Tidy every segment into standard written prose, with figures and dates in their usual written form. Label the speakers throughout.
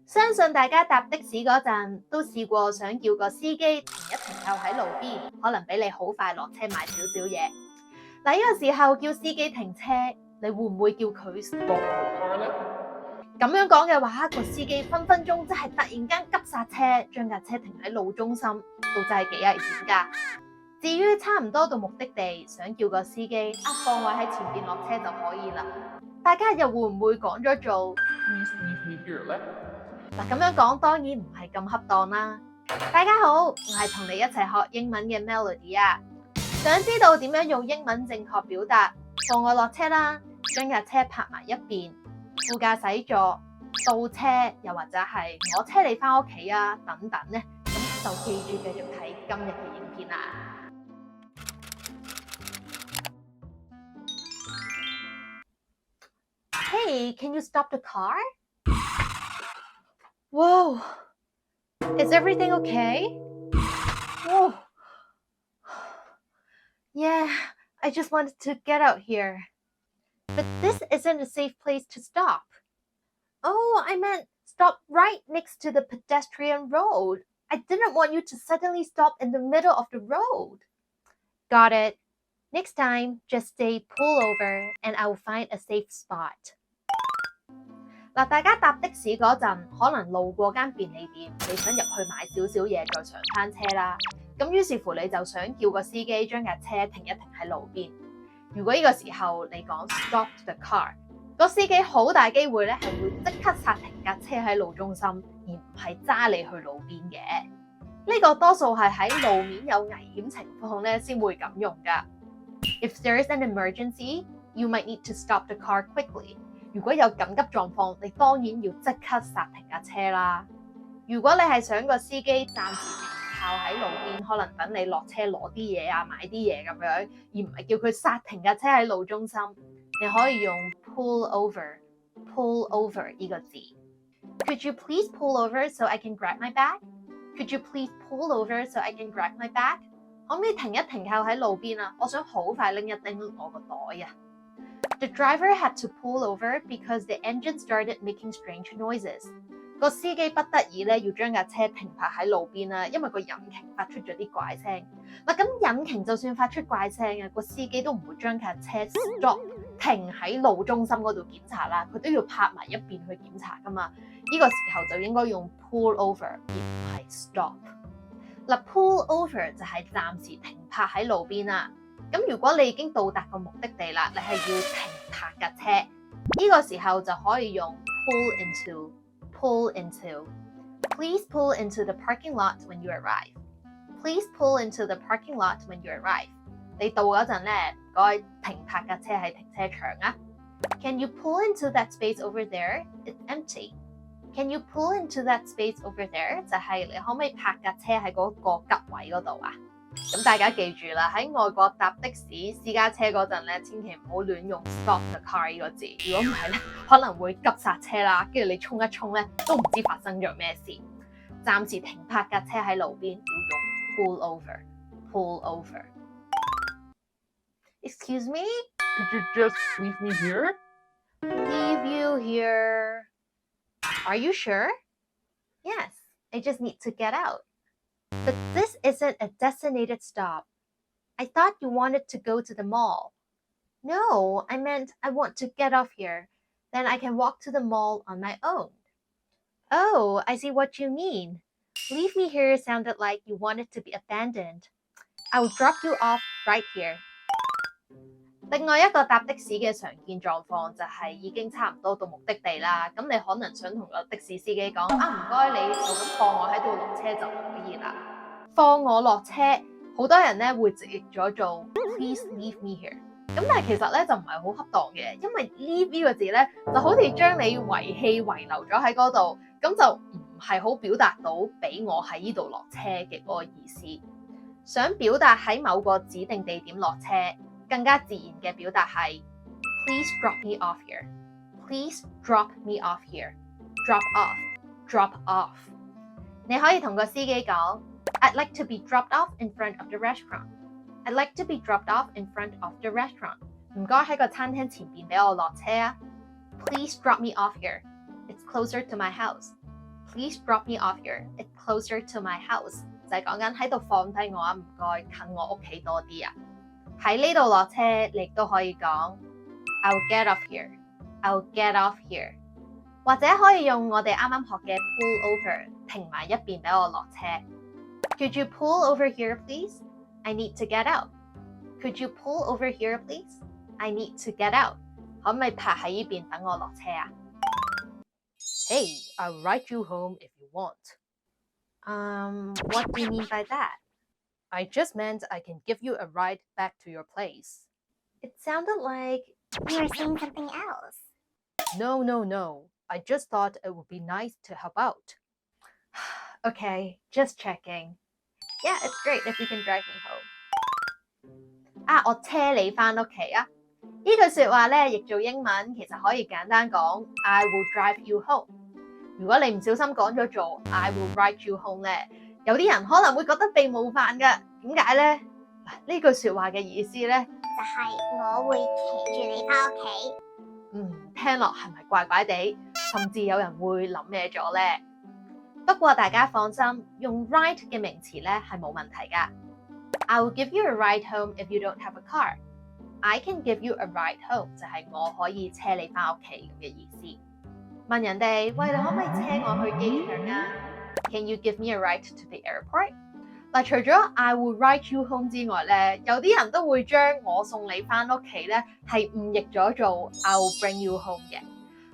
Speaker 1: 相信大家搭的士嗰陣都試過想叫個司機停一停靠喺路邊，可能俾你好快落車買少少嘢。嗱，呢個時候叫司機停車，你會唔會叫佢 stop the car 呢？咁樣講嘅話，個司機分分鐘真係突然間急剎車，將架車停喺路中心，都真係幾危險㗎。至於差唔多到目的地，想叫個司機放我喺前邊落車就可以啦。大家又會唔會講咗做 Please leave me here 呢？嗱，咁樣講當然唔係咁恰當啦。大家好，我係同你一齊學英文嘅 Melody 啊。想知道點樣用英文正確表達放我落車啦，將架車泊埋一邊，副駕駛座倒車，又或者係我車你返屋企啊等等呢，咁就記住繼續睇今日嘅影片啦。Hey, can you stop the car? Whoa, is everything okay? Whoa. Yeah, I just wanted to get out here. But this isn't a safe place to stop. Oh, I meant stop right next to the pedestrian road. I didn't want you to suddenly stop in the middle of the road. Got it. Next time, just stay pull over and I will find a safe spot. 嗱，大家搭的士嗰陣，可能路過間便利店，你想入去買少少嘢再上返車啦。咁於是乎你就想叫個司機將架車停一停喺路邊。如果呢個時候你講 stop the car， 個司機好大機會咧係會即刻剎停架車喺路中心，而唔係揸你去路邊嘅。呢個多數係喺路面有危險情況咧先會咁用㗎。If there is an emergency, you might need to stop the car quickly. 如果有緊急狀況，你當然要即刻剎停架車啦。如果你係想個司機暫時停靠喺路邊，可能等你落車攞啲嘢啊、買啲嘢咁樣，而唔係叫佢剎停架車喺路中心，你可以用 pull over 呢個字。Could you please pull over so I can grab my bag? Could you please pull over so I can grab my bag? 可唔可以停一停靠喺路邊啊？我想好快拎一拎我個袋啊。The driver had to pull over because the engine started making strange noises. 個司機不得已咧要將架車停泊喺路邊啦，因為個引擎發出咗啲怪聲。嗱，咁引擎就算發出怪聲啊，個司機都唔會將架車 stop 停喺路中心嗰度檢查啦，佢都要泊埋一邊去檢查噶嘛。呢個時候就應該用 pull over 而唔係 stop。嗱 ，pull over 就係暫時停泊喺路邊啦。咁如果你已經到達個目的地啦，你係要停泊架車，呢個時候就可以用 pull into。Please pull into the parking lot when you arrive. Please pull into the parking lot when you arrive. 你到嗰陣咧，唔該停泊架車喺停車場啊。Can you pull into that space over there? It's empty. Can you pull into that space over there? 就係你可唔可以泊架車喺嗰個吉位嗰度啊？咁大家記住啦，喺外國搭的士私家車嗰陣咧，千祈唔好亂用 stop the car 呢個字。如果唔係咧，可能會急剎車啦，跟住你衝一衝咧，都唔知發生咗咩事。暫時停泊架車喺路邊，要用 pull over。Excuse me?
Speaker 2: Could you just leave me here?
Speaker 1: Leave you here. Are you sure? Yes, I just need to get out. But this isn't a designated stop. I thought you wanted to go to the mall. No, I meant I want to get off here. Then I can walk to the mall on my own. Oh, I see what you mean. Leave me here sounded like you wanted to be abandoned. I will drop you off right here. 另外一個搭的士嘅常見狀況就係已經差唔多到目的地啦，咁你可能想同個的士司機講唔該你就咁放我喺度落車就可以啦。放我落車，好多人咧會直譯咗做 Please leave me here。咁但係其實咧就唔係好恰當嘅，因為 leave 呢個字咧就好似將你遺棄遺留咗喺嗰度，咁就唔係好表達到俾我喺呢度落車嘅嗰個意思。想表達喺某個指定地點落車，更加自然嘅表達係 Please drop me off here. Please drop me off here. Drop off。你可以同個司機講I'd like to be dropped off in front of the restaurant. I'd like to be dropped off in front of the restaurant. 唔該喺個餐廳前邊俾我落車啊。Please drop me off here. It's closer to my house. Please drop me off here. It's closer to my house. 就係講緊喺度放低我啊，唔該近我屋企多啲啊。喺呢度落車，你亦都可以講 I'll get off here. I'll get off here. 或者可以用我哋啱啱學嘅 pull over 停埋一邊俾我落車。Could you pull over here, please? I need to get out. Could you pull over here, please? I need to get out. 可唔可以泊喺呢邊等我落車啊？
Speaker 2: Hey, I'll ride you home if you want.
Speaker 1: What do you mean by that?
Speaker 2: I just meant I can give you a ride back to your place.
Speaker 1: It sounded like
Speaker 3: You were saying something else.
Speaker 2: No. I just thought it would be nice to help out.
Speaker 1: Okay, just checking. Yeah, it's great if you can drive me home. 啊，我車你返屋企啊！呢句説話咧，譯做英文其實可以簡單講 I will drive you home。如果你唔小心講咗做 I will ride you home 咧，有啲人可能會覺得被冒犯㗎。點解咧？嗱，呢句説話嘅意思咧，
Speaker 3: 就係我會騎住你返屋企。
Speaker 1: 聽落係咪怪怪地？甚至有人會諗咩咗咧？不過大家放心，用 ride 嘅名詞咧係冇問題㗎。I will give you a ride home if you don't have a car. I can give you a ride home 就係我可以車你返屋企咁嘅意思。問人哋喂，你可唔可以車我去機場啊 ？Can you give me a ride to the airport？ 嗱，除咗 I will ride you home 之外咧，有啲人都會將我送你返屋企咧係誤譯咗做 I will bring you home 嘅。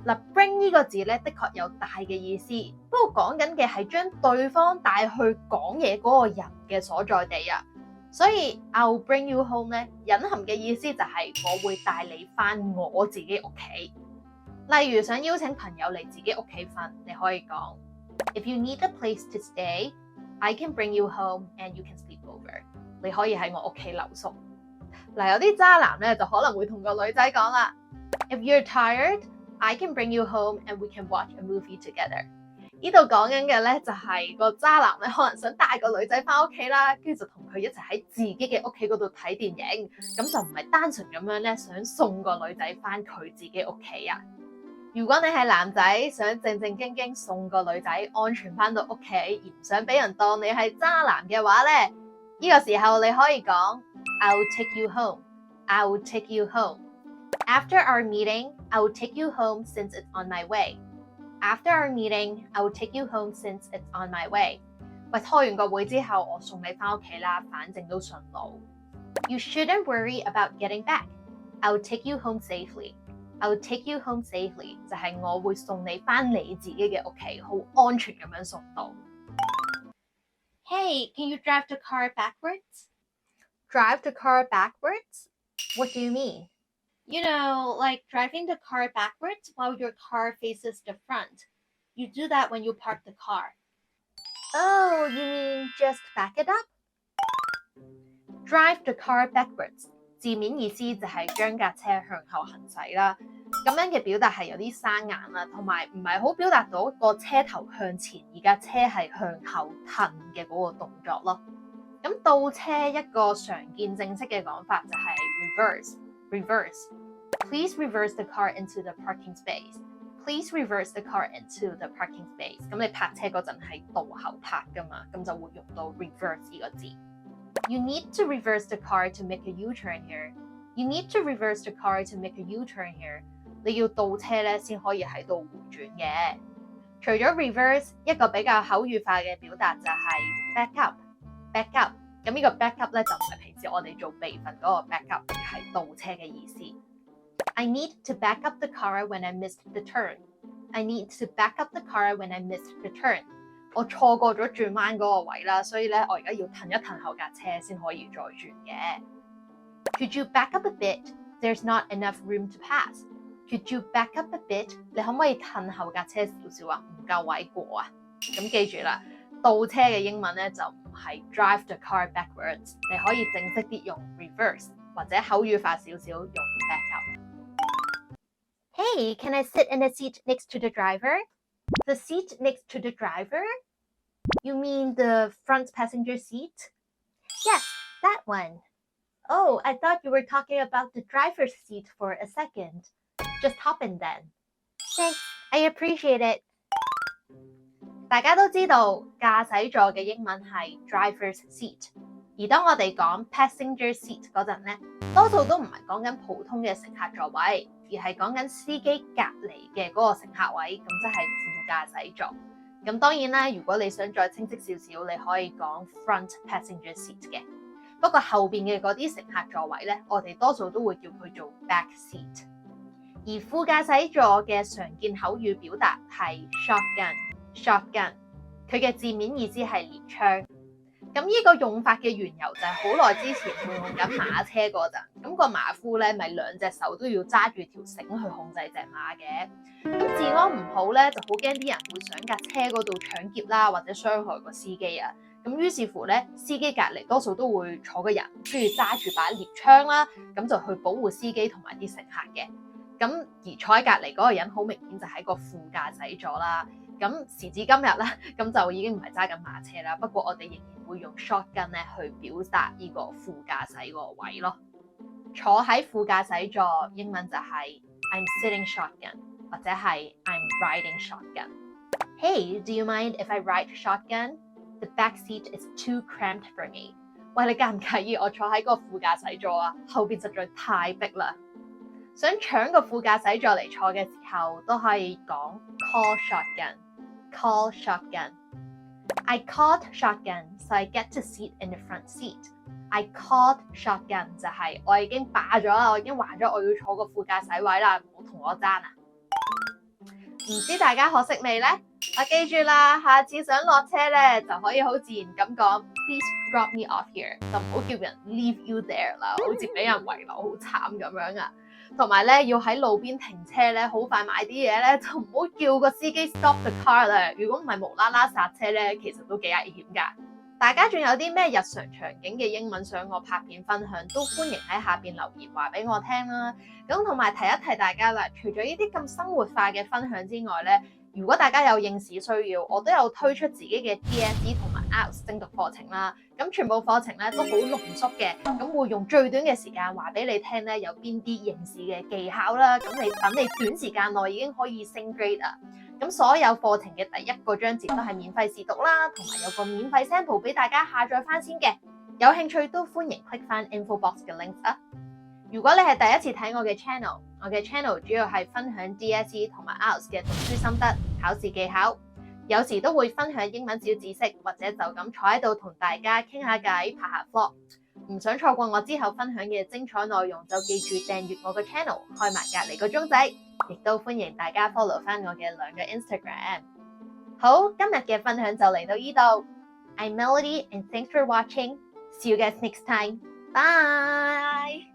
Speaker 1: 嗱 ，bring 呢個字咧，的確有帶嘅意思，不過講緊嘅係將對方帶去講嘢嗰個人嘅所在地啊。所以 I'll bring you home 咧，隱含嘅意思就係我會帶你返我自己屋企。例如想邀請朋友嚟自己屋企瞓，你可以講 If you need a place to stay, I can bring you home and you can sleep over。你可以喺我屋企留宿。嗱，有啲渣男咧就可能會同個女仔講啦 If you're tired,I can bring you home and we can watch a movie together。呢度講緊嘅咧就係個渣男咧，可能想帶個女仔返屋企啦，跟住就同佢一齊喺自己嘅屋企嗰度睇電影，咁就唔係單純咁樣咧想送個女仔返佢自己屋企啊。如果你係男仔，想正正經經送個女仔安全返到屋企，而唔想俾人當你係渣男嘅話咧，呢個時候你可以講 I will take you home. I will take you home.After our meeting, I will take you home since it's on my way. After our meeting, I will take you home since it's on my way. 喂，開完個會之後，我送你返屋企啦，反正都順路。You shouldn't worry about getting back. I will take you home safely. I will take you home safely 就係我會送你返你自己嘅屋企，好安全咁樣送到。Hey, can you drive the car backwards? Drive the car backwards? What do you mean?You know, like driving the car backwards while your car faces the front. You do that when you park the car. Oh, you mean just back it up? Drive the car backwards. 字面意思就係將架車向後行駛啦。咁樣嘅表達係有啲生硬啦，同埋唔係好表達到個車頭向前，而架車係向後褪嘅嗰個動作咯。咁倒車一個常見正式嘅講法就係 reverse。Please reverse the car into the parking space. Please reverse the car into the parking space. 咁你泊車嗰陣係倒後泊噶嘛，咁就會用到 reverse 呢個字。You need to reverse the car to make a U-turn here. You need to reverse the car to make a U-turn here. 你要倒車咧先可以喺度回轉嘅。除咗 reverse， 一個比較口語化嘅表達就係 back up。back up。咁呢個 back up 咧就唔係平時我哋做備份嗰個 back up， 而係倒車嘅意思。I need to back up the car when I missed the turn. I need to back up the car when I missed the turn. 我錯過咗轉彎嗰個位啦，所以咧我而家要褪一褪後架車先可以再轉嘅。Could you back up a bit? There's not enough room to pass. Could you back up a bit? 你可唔可以褪後架車少少啊？唔夠位過啊！咁記住啦，倒車嘅英文咧就唔係 drive the car backwards， 你可以正式啲用 reverse， 或者口語化少少用 back up。Hey, can I sit in the seat next to the driver? The seat next to the driver? You mean the front passenger seat? Yes, that one. Oh, I thought you were talking about the driver's seat for a second. Just hop in then. Thanks, I appreciate it. 大家都知道駕駛座嘅英文係 driver's seat， 而當我哋講 passenger seat 嗰陣咧，多數都唔係講緊普通嘅乘客座位，而係講緊司機隔離嘅嗰個乘客位，咁即係副駕駛座。咁當然啦，如果你想再清晰少少，你可以講 front passenger seat 嘅。不過後邊嘅嗰啲乘客座位咧，我哋多數都會叫佢做 back seat。而副駕駛座嘅常見口語表達係 shotgun，佢嘅字面意思係獵槍。咁呢個用法嘅緣由就係好耐之前用緊馬車嗰陣，咁個馬夫咧咪兩隻手都要揸住條繩去控制隻馬嘅。咁治安唔好咧，就好驚啲人會上架車嗰度搶劫啦，或者傷害個司機啊。咁於是乎咧，司機隔離多數都會坐個人，跟住揸住把獵槍啦，咁就去保護司機同埋啲乘客嘅。咁而坐喺隔離嗰個人好明顯就係個副駕駛座啦。咁時至今日咧，咁就已經唔係揸緊馬車啦。不過我哋仍然會用 shotgun 咧去表達呢個副駕駛個位咯。坐喺副駕駛座英文就係 I'm sitting shotgun 或者係 I'm riding shotgun。Hey, do you mind if I ride shotgun? The back seat is too cramped for me。喂，你介唔介意我坐喺個副駕駛座啊？後邊實在太逼啦。想搶個副駕駛座嚟坐嘅時候，都可以講 call shotgun。Call shotgun. I called shotgun, so I get to sit in the front seat. I called shotgun 就係我已經霸咗啦，我已經話咗我要坐個副駕駛位啦，唔好同我爭啊！唔知大家學識未呢？記住啦，下次想落車咧就可以好自然咁講 Please drop me off here， 就唔好叫人 leave you there 啦，好似俾人遺留好慘咁樣啊！同埋咧，要喺路邊停車咧，好快買啲嘢咧，就唔好叫個司機 stop the car 啦。如果唔係無啦啦剎車咧，其實都幾危險㗎。大家仲有啲咩日常場景嘅英文想我拍片分享，都歡迎喺下邊留言話俾我聽啦。咁同埋提一提大家啦，除咗呢啲咁生活化嘅分享之外咧，如果大家有應試需要，我都有推出自己嘅 DSE 同埋 IELTS 精讀課程啦。咁全部課程咧都好濃縮嘅，咁會用最短嘅時間話俾你聽咧，有邊啲應試嘅技巧啦。咁你等你短時間內已經可以升 grade 啊。咁所有課程嘅第一個章節都係免費試讀啦，同埋有個免費 sample 俾大家下載翻先嘅。有興趣都歡迎 click 翻 info box 嘅 links 啊。如果你係第一次睇我嘅 channel， 我嘅 channel 主要係分享 DSE 同埋 IELTS 嘅讀書心得、考試技巧，有時都會分享英文小知識，或者就咁坐喺度同大家傾下偈、拍下 vlog。唔想錯過我之後分享嘅精彩內容，就記住訂閱我嘅 channel， 開埋隔離個鐘仔，亦都歡迎大家 follow 翻我嘅兩個 Instagram。好，今日嘅分享就嚟到呢度。I'm Melody and thanks for watching. See you guys next time. Bye!